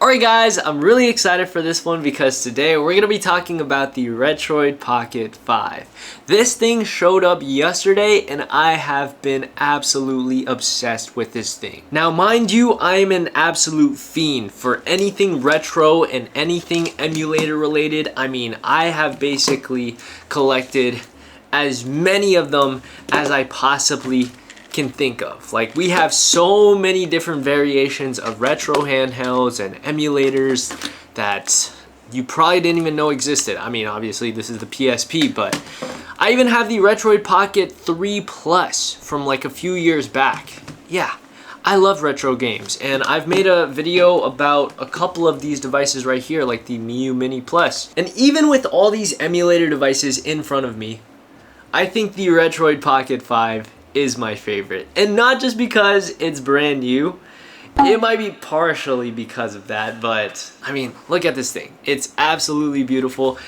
Alright guys, I'm really excited for this one because today we're going to be talking about the Retroid Pocket 5. This thing showed up yesterday and I have been absolutely obsessed with this thing. Now mind you, I am an absolute fiend for anything retro and anything emulator related. I mean, I have basically collected as many of them as I possibly can think of. Like, we have so many different variations of retro handhelds and emulators that you probably didn't even know existed. I mean, obviously this is the PSP, but I even have the Retroid Pocket 3 Plus from like a few years back. Yeah, I love retro games, and I've made a video about a couple of these devices right here, like the Miu Mini Plus. And even with all these emulator devices in front of me, I think the Retroid Pocket 5 is my favorite, and not just because it's brand new. It might be partially because of that, but I mean, look at this thing. It's absolutely beautiful.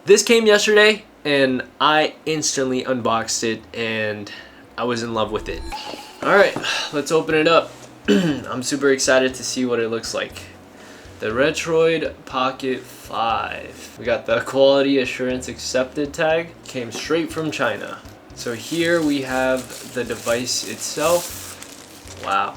This came yesterday and I instantly unboxed it and I was in love with it. All right, let's open it up. I'm super excited to see what it looks like. The Retroid Pocket 5. We got the quality assurance accepted tag. Came straight from China. So here we have the device itself. Wow.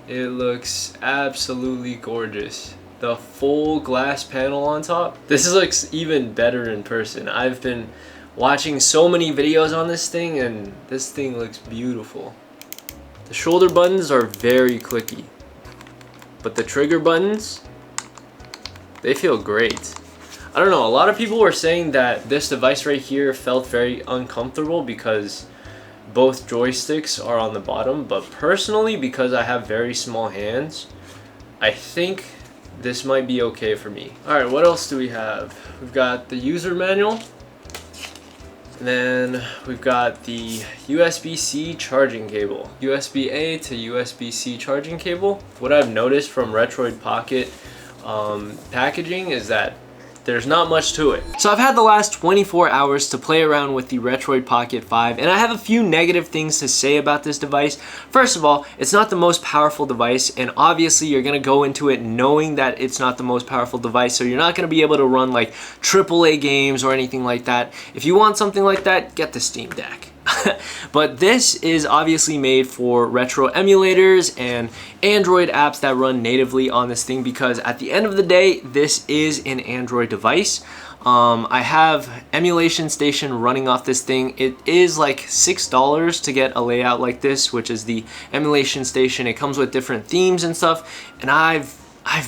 It looks absolutely gorgeous. The full glass panel on top. This looks even better in person. I've been watching so many videos on this thing and this thing looks beautiful. The shoulder buttons are very clicky, but the trigger buttons, they feel great. I don't know, a lot of people were saying that this device right here felt very uncomfortable because both joysticks are on the bottom, but personally, because I have very small hands, I think this might be okay for me. Alright, what else do we have? We've got the user manual, and then we've got the USB-C charging cable. USB-A to USB-C charging cable. What I've noticed from Retroid Pocket packaging is that there's not much to it. So I've had the last 24 hours to play around with the Retroid Pocket 5, and I have a few negative things to say about this device. First of all, it's not the most powerful device, and obviously you're gonna go into it knowing that it's not the most powerful device, so you're not gonna be able to run like AAA games or anything like that. If you want something like that, get the Steam Deck. But this is obviously made for retro emulators and Android apps that run natively on this thing, because at the end of the day, this is an Android device. I have Emulation Station running off this thing. It is like $6 to get a layout like this, which is the Emulation Station. It comes with different themes and stuff, and I've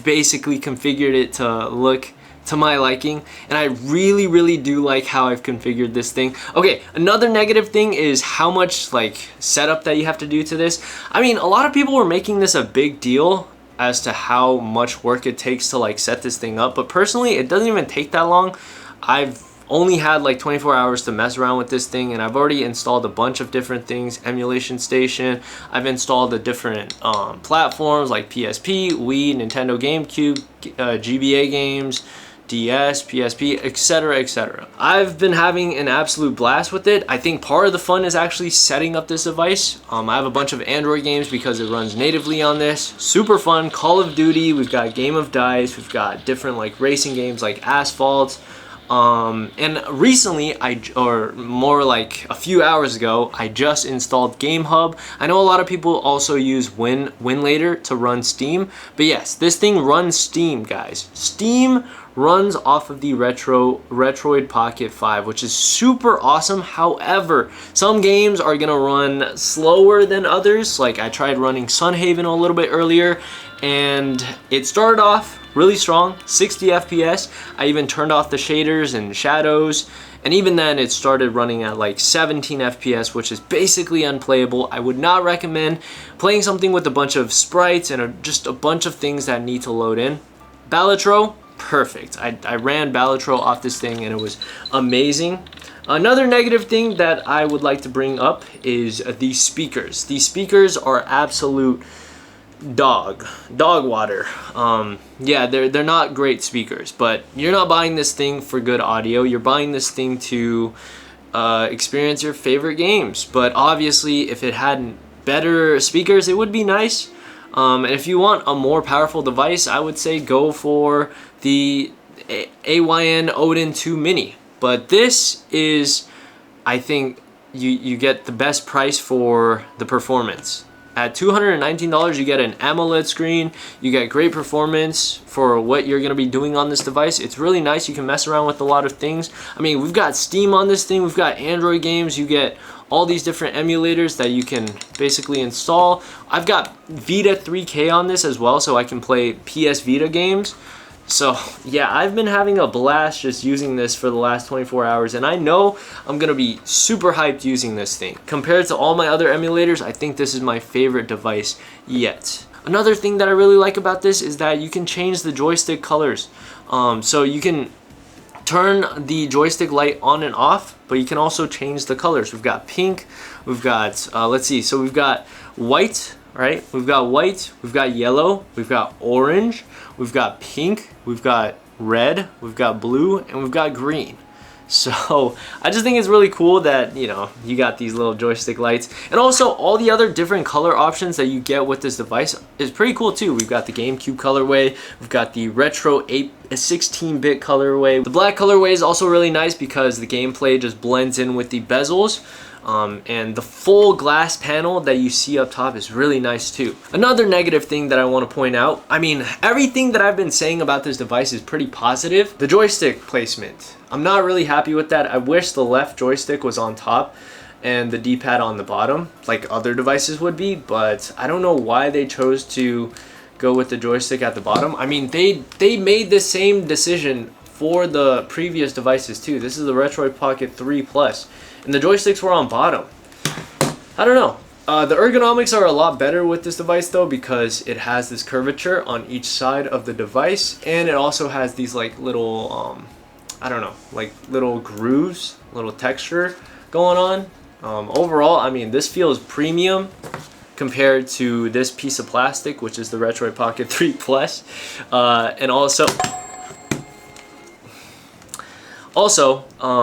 basically configured it to look to my liking, and I really do like how I've configured this thing. Okay, another negative thing is how much like setup that you have to do to this. I mean, a lot of people were making this a big deal as to how much work it takes to like set this thing up, but personally it doesn't even take that long. I've only had like 24 hours to mess around with this thing, and I've already installed a bunch of different things. Emulation Station, I've installed the different platforms like PSP, Wii, Nintendo GameCube, GBA games, DS, PSP, etc, etc. I've been having an absolute blast with it. I think part of the fun is actually setting up this device. I have a bunch of Android games because it runs natively on this. Super fun. Call of Duty, we've got Game of Dice, we've got different like racing games like Asphalt. And recently, or more like a few hours ago, I just installed Game Hub. I know a lot of people also use Winlator to run Steam, but yes, this thing runs Steam, guys. Steam runs off of the Retroid Pocket 5, which is super awesome. However, some games are gonna run slower than others. Like I tried running Sunhaven a little bit earlier, and it started off really strong, 60 FPS. I even turned off the shaders and shadows, and even then it started running at like 17 FPS, which is basically unplayable. I would not recommend playing something with a bunch of sprites and just a bunch of things that need to load in. Balatro, perfect. I ran Balatro off this thing and it was amazing. Another negative thing that I would like to bring up is the speakers. These speakers are absolute dog water. Yeah, they're not great speakers, but you're not buying this thing for good audio. You're buying this thing to experience your favorite games. But obviously, if it had better speakers, it would be nice. And if you want a more powerful device, I would say go for the AYN Odin 2 Mini. But this is, I think, you get the best price for the performance. At $219, you get an AMOLED screen, you get great performance for what you're going to be doing on this device. It's really nice. You can mess around with a lot of things. I mean, we've got Steam on this thing, we've got Android games, you get all these different emulators that you can basically install. I've got Vita 3K on this as well, so I can play PS Vita games. So yeah, I've been having a blast just using this for the last 24 hours, and I know I'm gonna be super hyped using this thing. Compared to all my other emulators, I think this is my favorite device yet. Another thing that I really like about this is that you can change the joystick colors. So you can turn the joystick light on and off, but you can also change the colors. We've got pink, we've got, let's see, so we've got white, right? We've got white, we've got yellow, we've got orange, we've got pink, we've got red, we've got blue, and we've got green. So I just think it's really cool that, you know, you got these little joystick lights, and also all the other different color options that you get with this device is pretty cool too. We've got the GameCube colorway, we've got the retro 16-bit colorway. The black colorway is also really nice because the gameplay just blends in with the bezels. And the full glass panel that you see up top is really nice too. Another negative thing that I want to point out, I mean, everything that I've been saying about this device is pretty positive. The joystick placement, I'm not really happy with that. I wish the left joystick was on top and the D-pad on the bottom like other devices would be, but I don't know why they chose to go with the joystick at the bottom. I mean, they made the same decision for the previous devices too. This is the Retroid Pocket 3 Plus, and the joysticks were on bottom. I don't know. The ergonomics are a lot better with this device though, because it has this curvature on each side of the device, and it also has these like little, I don't know, like little grooves, little texture going on. Overall, I mean, this feels premium compared to this piece of plastic, which is the Retroid Pocket 3 Plus, and also,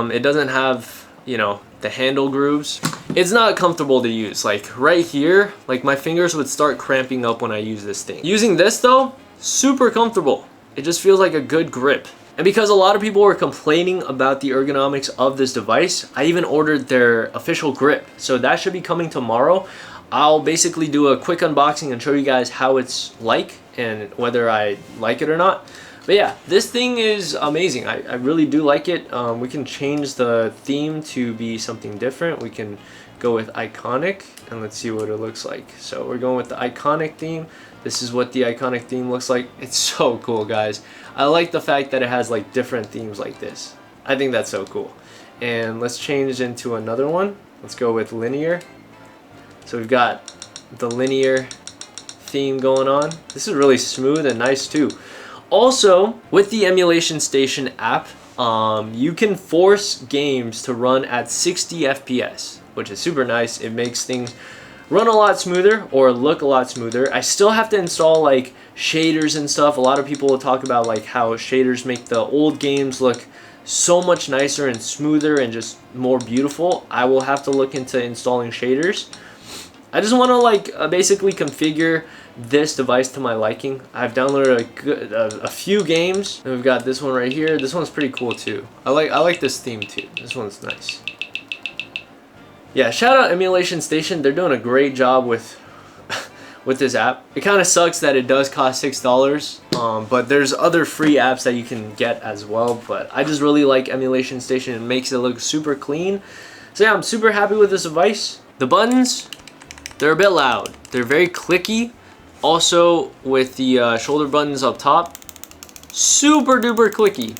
it doesn't have, you know, the handle grooves. It's not comfortable to use. Like right here, like my fingers would start cramping up when I use this thing. Using this though, super comfortable. It just feels like a good grip. And because a lot of people were complaining about the ergonomics of this device, I even ordered their official grip. So that should be coming tomorrow. I'll basically do a quick unboxing and show you guys how it's like and whether I like it or not. But yeah, this thing is amazing. I really do like it. We can change the theme to be something different. We can go with iconic, and let's see what it looks like. So we're going with the iconic theme. This is what the iconic theme looks like. It's so cool, guys. I like the fact that it has like different themes like this. I think that's so cool. And let's change into another one. Let's go with linear. So we've got the linear theme going on. This is really smooth and nice too. Also, with the Emulation Station app, you can force games to run at 60 FPS, which is super nice. It makes things run a lot smoother or look a lot smoother. I still have to install like shaders and stuff. A lot of people will talk about like how shaders make the old games look so much nicer and smoother and just more beautiful. I will have to look into installing shaders. I just want to like basically configure this device to my liking. I've downloaded a few games, and we've got this one right here. This one's pretty cool too. I like this theme too. This one's nice. Yeah, shout out Emulation Station. They're doing a great job with this app. It kind of sucks that it does cost $6, but there's other free apps that you can get as well. But I just really like Emulation Station. It makes it look super clean. So yeah, I'm super happy with this device. The buttons, they're a bit loud. They're very clicky. Also, with the shoulder buttons up top, super duper clicky.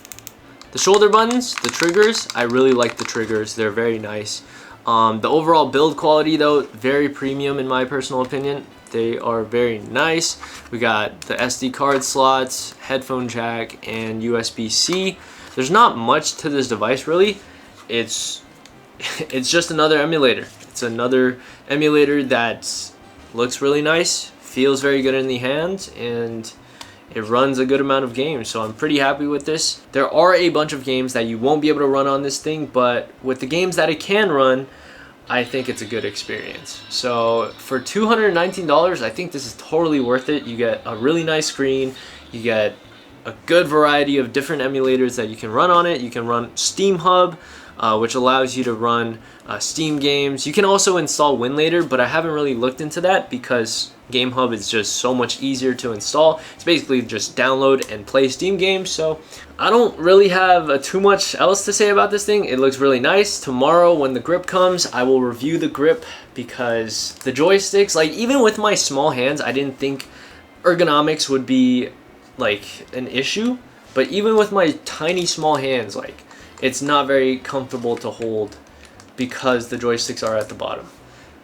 The shoulder buttons, the triggers, I really like the triggers. They're very nice. The overall build quality though, very premium in my personal opinion. They are very nice. We got the SD card slots, headphone jack, and USB-C. There's not much to this device really. It's just another emulator. It's another emulator that looks really nice, feels very good in the hand, and it runs a good amount of games, so I'm pretty happy with this. There are a bunch of games that you won't be able to run on this thing, but with the games that it can run, I think it's a good experience. So for $219, I think this is totally worth it. You get a really nice screen, you get a good variety of different emulators that you can run on it. You can run Steam Hub, which allows you to run Steam games. You can also install WinLater, but I haven't really looked into that because Game Hub is just so much easier to install. It's basically just download and play Steam games. So I don't really have too much else to say about this thing. It looks really nice. Tomorrow when the grip comes, I will review the grip because the joysticks, like even with my small hands, I didn't think ergonomics would be like an issue, but even with my tiny small hands, like it's not very comfortable to hold because the joysticks are at the bottom.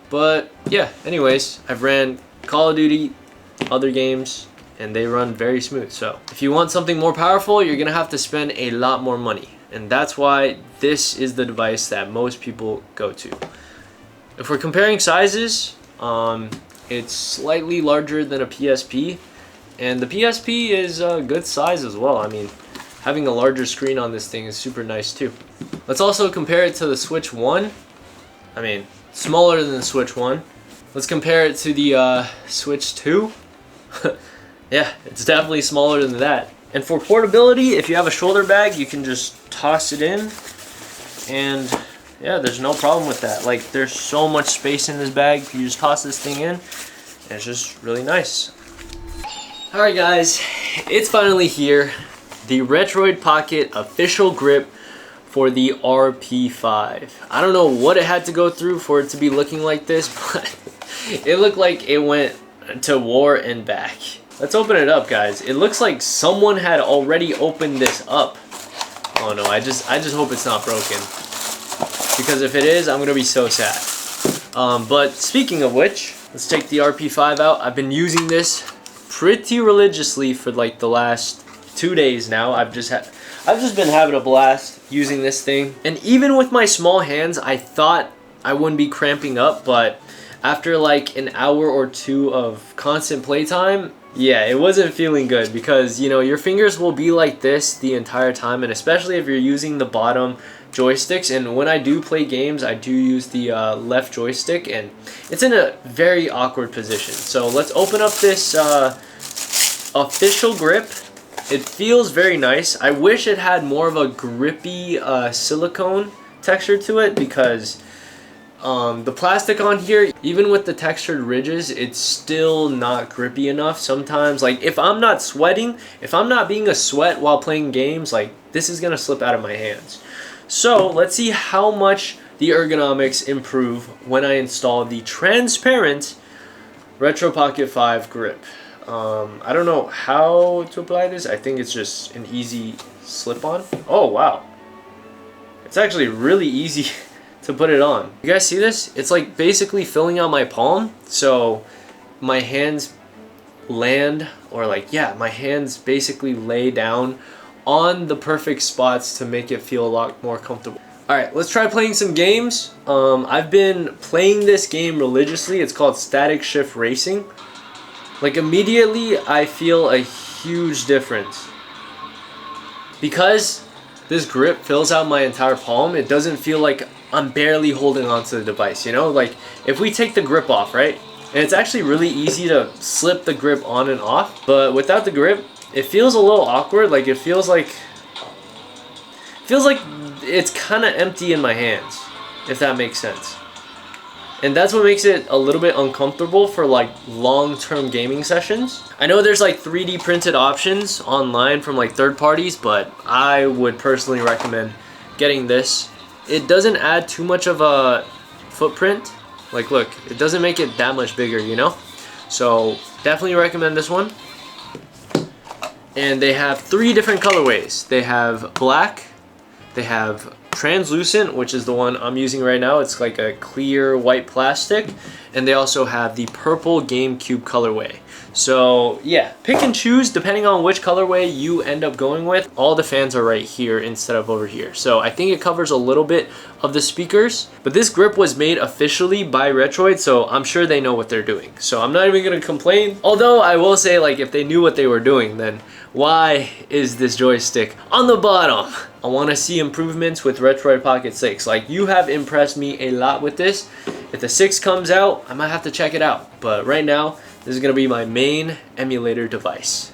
But yeah, anyways, I've ran Call of Duty, other games, and they run very smooth. So if you want something more powerful, you're gonna have to spend a lot more money, and that's why this is the device that most people go to. If we're comparing sizes, it's slightly larger than a PSP, and the PSP is a good size as well. I mean, having a larger screen on this thing is super nice too. Let's also compare it to the Switch 1. I mean, smaller than the Switch 1. Let's compare it to the Switch 2. Yeah, it's definitely smaller than that. And for portability, if you have a shoulder bag, you can just toss it in. And yeah, there's no problem with that. Like, there's so much space in this bag. You just toss this thing in, and it's just really nice. Alright guys, it's finally here. The Retroid Pocket official grip for the RP5. I don't know what it had to go through for it to be looking like this, but it looked like it went to war and back. Let's open it up, guys. It looks like someone had already opened this up. Oh no, I just hope it's not broken, because if it is, I'm gonna be so sad. But speaking of which, let's take the RP5 out. I've been using this pretty religiously for like the last 2 days now. I've just been having a blast using this thing. And even with my small hands, I thought I wouldn't be cramping up, but after like an hour or two of constant playtime, yeah, it wasn't feeling good, because you know, your fingers will be like this the entire time, and especially if you're using the bottom joysticks. And when I do play games, I do use the left joystick, and it's in a very awkward position. So let's open up this official grip. It feels very nice. I wish it had more of a grippy silicone texture to it, because the plastic on here, even with the textured ridges, it's still not grippy enough sometimes. Like if I'm not sweating, if I'm not being a sweat while playing games, like this is gonna slip out of my hands. So let's see how much the ergonomics improve when I install the transparent Retro Pocket 5 grip. I don't know how to apply this. I think it's just an easy slip-on. Oh wow, it's actually really easy to put it on. You guys see this? It's like basically filling out my palm, so my hands land, or like, yeah, my hands basically lay down on the perfect spots to make it feel a lot more comfortable. Alright, let's try playing some games. I've been playing this game religiously. It's called Static Shift Racing. Like immediately I feel a huge difference, because this grip fills out my entire palm. It doesn't feel like I'm barely holding onto the device, you know? Like if we take the grip off, right? And it's actually really easy to slip the grip on and off, but without the grip, it feels a little awkward. Like it feels like it's kind of empty in my hands, if that makes sense. And that's what makes it a little bit uncomfortable for like long-term gaming sessions. I know there's like 3D printed options online from like third parties, but I would personally recommend getting this. It doesn't add too much of a footprint. Like look, it doesn't make it that much bigger, you know? So definitely recommend this one. And they have 3 different colorways. They have black, they have translucent, which is the one I'm using right now. It's like a clear white plastic. and they also have the purple GameCube colorway. So yeah, pick and choose depending on which colorway you end up going with. All the fans are right here instead of over here. So I think it covers a little bit of the speakers, but this grip was made officially by Retroid, so I'm sure they know what they're doing. So I'm not even gonna complain. Although I will say, like, if they knew what they were doing, then why is this joystick on the bottom? I wanna see improvements with Retroid Pocket 6. Like, you have impressed me a lot with this. If the 6 comes out, I might have to check it out. But right now, this is gonna be my main emulator device.